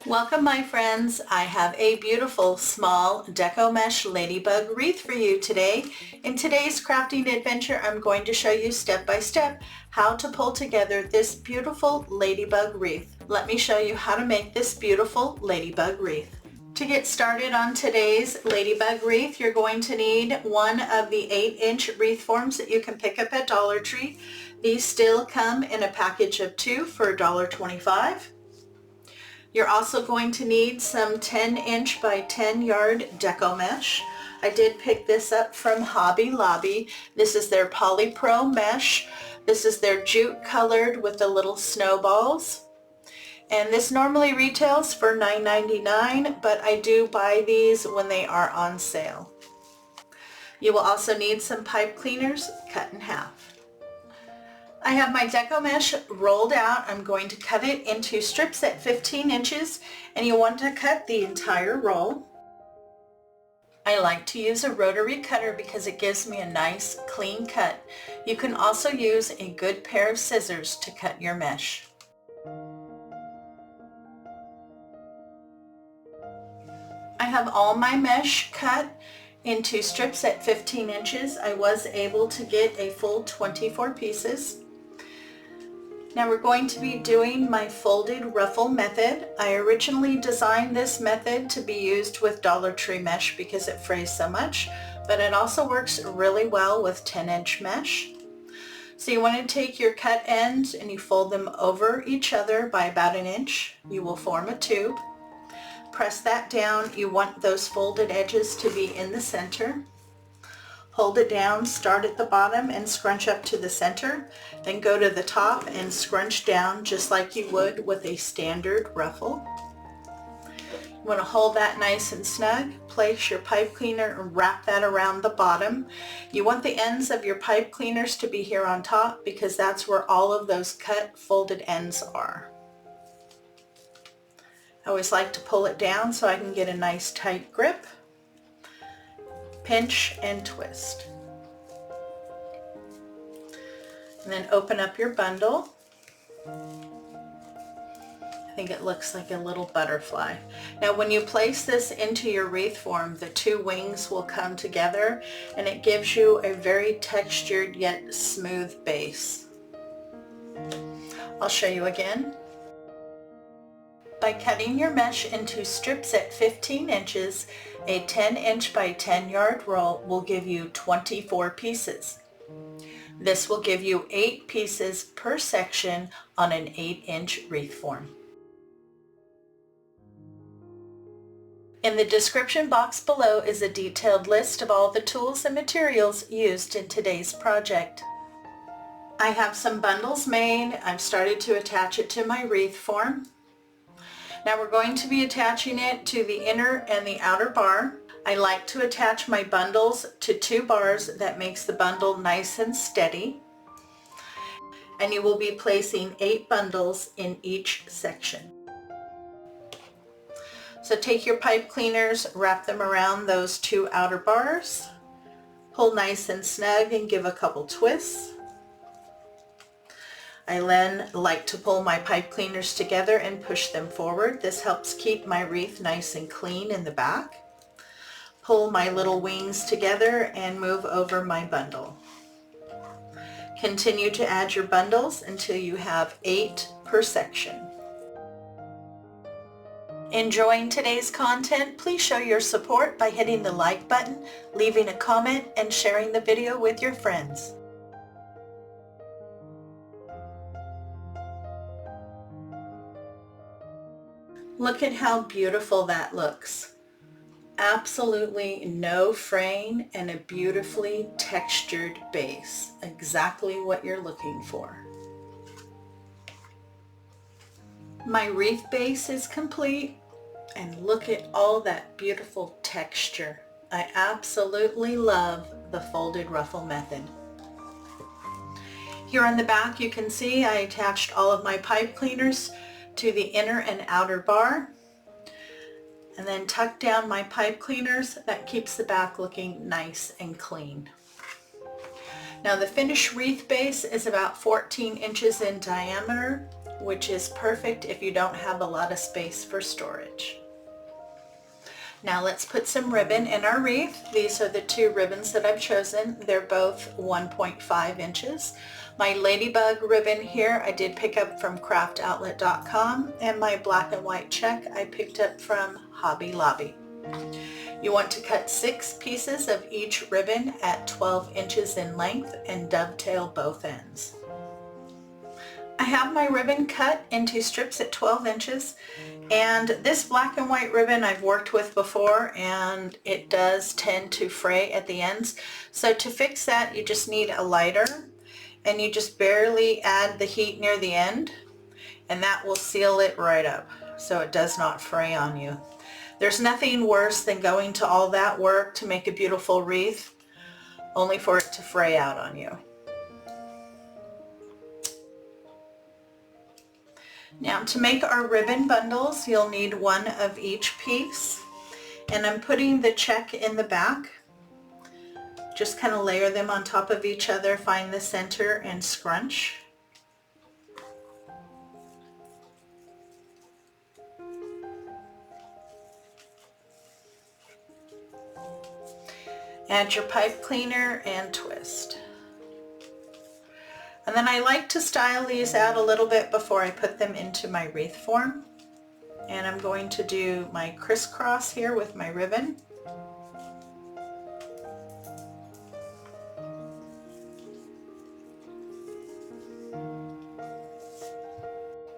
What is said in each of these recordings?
Welcome my friends. I have a beautiful small Deco mesh ladybug wreath for you today. In today's crafting adventure, I'm going to show you step by step how to pull together this beautiful ladybug wreath. Let me show you how to make this beautiful ladybug wreath. To get started on today's ladybug wreath, you're going to need one of the 8-inch wreath forms that you can pick up at Dollar Tree. These still come in a package of 2 for $1.25. You're also going to need some 10-inch by 10-yard Deco mesh. I did pick this up from Hobby Lobby. This is their Polypro mesh. This is their jute colored with the little snowballs. And this normally retails for $9.99, but I do buy these when they are on sale. You will also need some pipe cleaners cut in half. I have my Deco mesh rolled out. I'm going to cut it into strips at 15 inches, and you want to cut the entire roll. I like to use a rotary cutter because it gives me a nice clean cut. You can also use a good pair of scissors to cut your mesh. I have all my mesh cut into strips at 15 inches. I was able to get a full 24 pieces. Now we're going to be doing my folded ruffle method. I originally designed this method to be used with Dollar Tree mesh because it frays so much, but it also works really well with 10-inch mesh. So you want to take your cut ends and you fold them over each other by about an inch. You will form a tube. Press that down. You want those folded edges to be in the center. Hold it down, start at the bottom and scrunch up to the center, then go to the top and scrunch down just like you would with a standard ruffle. You want to hold that nice and snug, place your pipe cleaner and wrap that around the bottom. You want the ends of your pipe cleaners to be here on top because that's where all of those cut folded ends are. I always like to pull it down so I can get a nice tight grip. Pinch and twist. And then open up your bundle. I think it looks like a little butterfly. Now when you place this into your wreath form, the two wings will come together and it gives you a very textured yet smooth base. I'll show you again. By cutting your mesh into strips at 15 inches, a 10-inch by 10-yard roll will give you 24 pieces. This will give you 8 pieces per section on an 8-inch wreath form. In the description box below is a detailed list of all the tools and materials used in today's project. I have some bundles made. I've started to attach it to my wreath form. Now we're going to be attaching it to the inner and the outer bar. I like to attach my bundles to 2 bars. That makes the bundle nice and steady. And you will be placing 8 bundles in each section. So take your pipe cleaners, wrap them around those 2 outer bars, pull nice and snug and give a couple twists. I then like to pull my pipe cleaners together and push them forward. This helps keep my wreath nice and clean in the back. Pull my little wings together and move over my bundle. Continue to add your bundles until you have 8 per section. Enjoying today's content? Please show your support by hitting the like button, leaving a comment, and sharing the video with your friends. Look at how beautiful that looks. Absolutely no fraying and a beautifully textured base. Exactly what you're looking for. My wreath base is complete and look at all that beautiful texture. I absolutely love the folded ruffle method. Here on the back you can see I attached all of my pipe cleaners to the inner and outer bar and then tuck down my pipe cleaners. That keeps the back looking nice and clean. Now the finished wreath base is about 14 inches in diameter which is perfect if you don't have a lot of space for storage. Now let's put some ribbon in our wreath. These are the two ribbons that I've chosen. They're both 1.5 inches. My Ladybug ribbon here I did pick up from craftoutlet.com, and my black and white check I picked up from Hobby Lobby. You want to cut 6 pieces of each ribbon at 12 inches in length and dovetail both ends. I have my ribbon cut into strips at 12 inches, and this black and white ribbon I've worked with before, and it does tend to fray at the ends. So to fix that, you just need a lighter, and you just barely add the heat near the end, and that will seal it right up so it does not fray on you. There's nothing worse than going to all that work to make a beautiful wreath only for it to fray out on you. Now to make our ribbon bundles, you'll need one of each piece, and I'm putting the check in the back. Just kind of layer them on top of each other, find the center and scrunch. Add your pipe cleaner and twist. And then I like to style these out a little bit before I put them into my wreath form. And I'm going to do my crisscross here with my ribbon.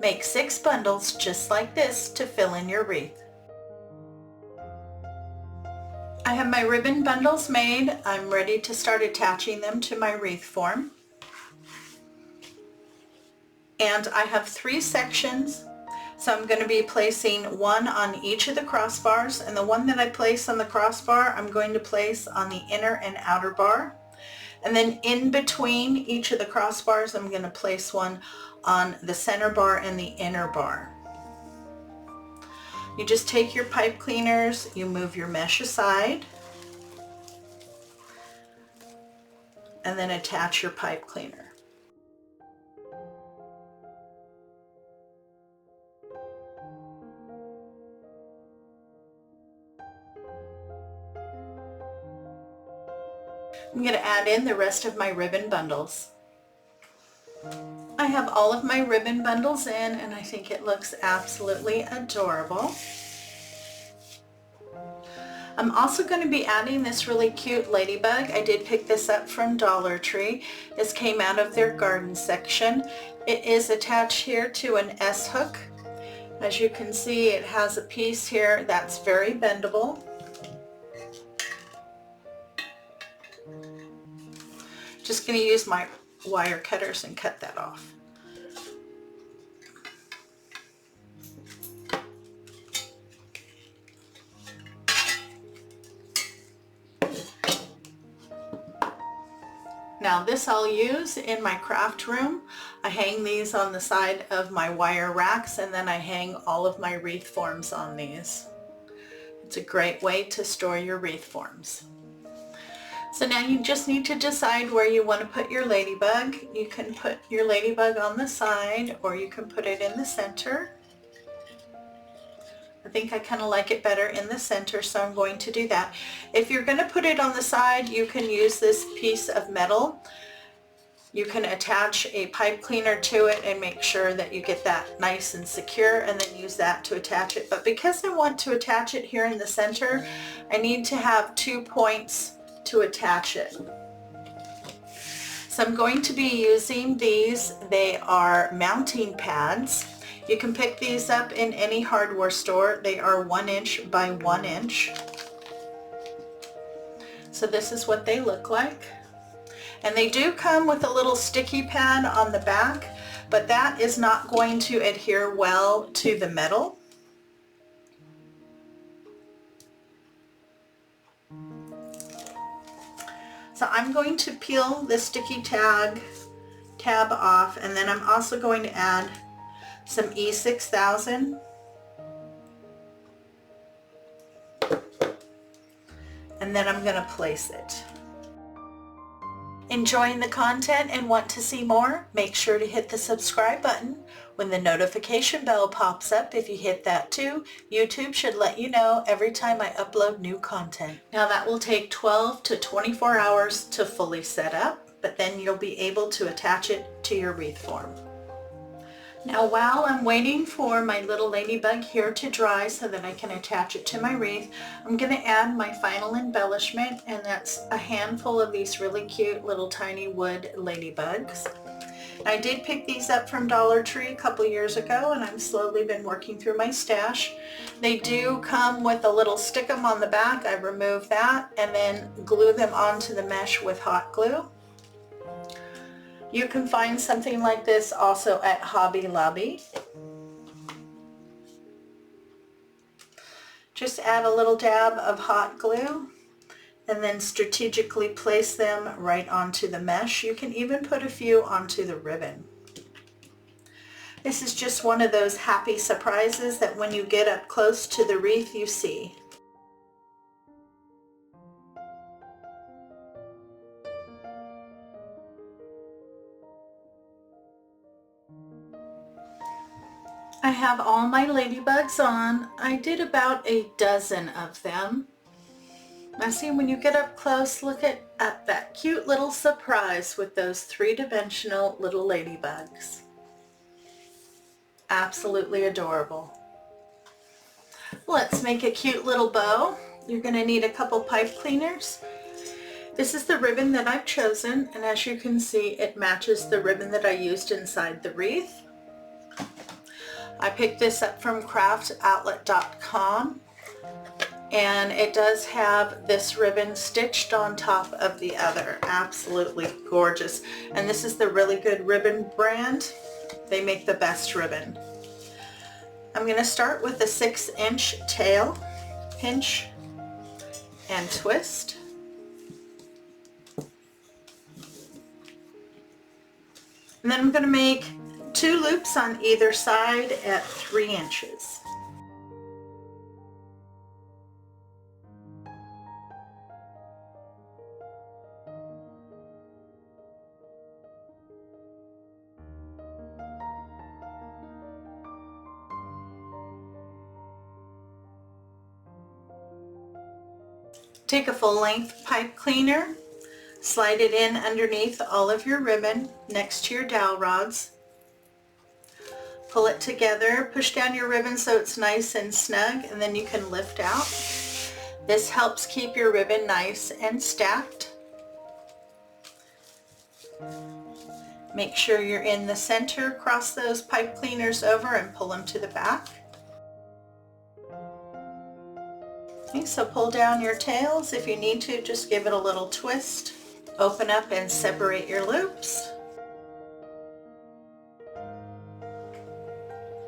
Make 6 bundles just like this to fill in your wreath. I have my ribbon bundles made. I'm ready to start attaching them to my wreath form. And I have 3 sections, so I'm going to be placing one on each of the crossbars, and the one that I place on the crossbar I'm going to place on the inner and outer bar. And then in between each of the crossbars I'm going to place one on the center bar and the inner bar. You just take your pipe cleaners, you move your mesh aside, and then attach your pipe cleaner. I'm going to add in the rest of my ribbon bundles. I have all of my ribbon bundles in, and I think it looks absolutely adorable. I'm also going to be adding this really cute ladybug. I did pick this up from Dollar Tree. This came out of their garden section. It is attached here to an S hook. As you can see, it has a piece here that's very bendable. Just going to use my wire cutters and cut that off. Now this I'll use in my craft room. I hang these on the side of my wire racks, and then I hang all of my wreath forms on these. It's a great way to store your wreath forms. So now you just need to decide where you want to put your ladybug. You can put your ladybug on the side, or you can put it in the center. I think I kind of like it better in the center, so I'm going to do that. If you're going to put it on the side, you can use this piece of metal. You can attach a pipe cleaner to it and make sure that you get that nice and secure, and then use that to attach it. But because I want to attach it here in the center, I need to have 2 points to attach it. So I'm going to be using these. They are mounting pads. You can pick these up in any hardware store. They are 1 inch by 1 inch. So this is what they look like. And they do come with a little sticky pad on the back, but that is not going to adhere well to the metal. So I'm going to peel the sticky tab off, and then I'm also going to add some E6000. And then I'm going to place it. Enjoying the content and want to see more? Make sure to hit the subscribe button. When the notification bell pops up, if you hit that too, YouTube should let you know every time I upload new content. Now that will take 12 to 24 hours to fully set up, but then you'll be able to attach it to your wreath form. Now while I'm waiting for my little ladybug here to dry so that I can attach it to my wreath, I'm going to add my final embellishment, and that's a handful of these really cute little tiny wood ladybugs. I did pick these up from Dollar Tree a couple years ago, and I've slowly been working through my stash. They do come with a little stick-em on the back. I remove that and then glue them onto the mesh with hot glue. You can find something like this also at Hobby Lobby. Just add a little dab of hot glue and then strategically place them right onto the mesh. You can even put a few onto the ribbon. This is just one of those happy surprises that when you get up close to the wreath you see. I have all my ladybugs on. I did about a dozen of them. Now see, when you get up close, look at that cute little surprise with those three-dimensional little ladybugs. Absolutely adorable. Let's make a cute little bow. You're going to need a couple pipe cleaners. This is the ribbon that I've chosen, and as you can see, it matches the ribbon that I used inside the wreath. I picked this up from craftoutlet.com, and it does have this ribbon stitched on top of the other. Absolutely gorgeous. And this is the Really Good Ribbon brand. They make the best ribbon. I'm going to start with a 6-inch tail, pinch and twist. And then I'm going to make 2 loops on either side at 3 inches. Take a full-length pipe cleaner, slide it in underneath all of your ribbon next to your dowel rods. Pull it together, push down your ribbon so it's nice and snug, and then you can lift out. This helps keep your ribbon nice and stacked. Make sure you're in the center, cross those pipe cleaners over and pull them to the back. Okay, so pull down your tails. If you need to, just give it a little twist. Open up and separate your loops.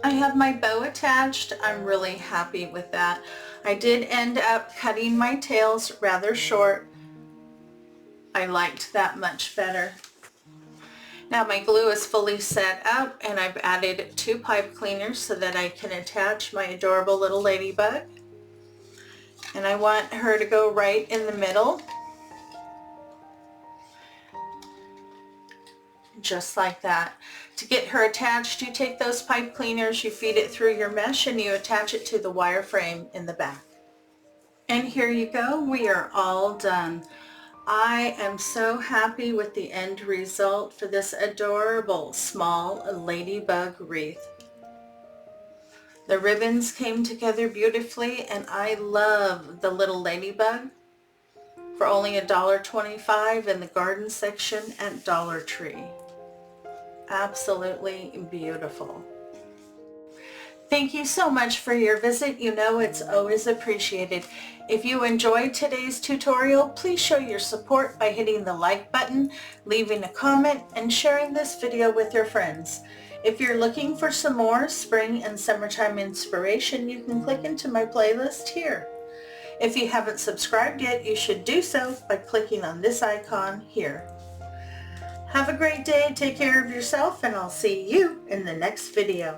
I have my bow attached. I'm really happy with that. I did end up cutting my tails rather short. I liked that much better. Now my glue is fully set up, and I've added 2 pipe cleaners so that I can attach my adorable little ladybug. And I want her to go right in the middle. Just like that. To get her attached, you take those pipe cleaners, you feed it through your mesh, and you attach it to the wire frame in the back. And here you go, we are all done. I am so happy with the end result for this adorable small ladybug wreath. The ribbons came together beautifully, and I love the little ladybug for only $1.25 in the garden section at Dollar Tree. Absolutely beautiful. Thank you so much for your visit. You know it's always appreciated. If you enjoyed today's tutorial, please show your support by hitting the like button, leaving a comment, and sharing this video with your friends. If you're looking for some more spring and summertime inspiration, you can click into my playlist here. If you haven't subscribed yet, you should do so by clicking on this icon here. Have a great day, take care of yourself, and I'll see you in the next video.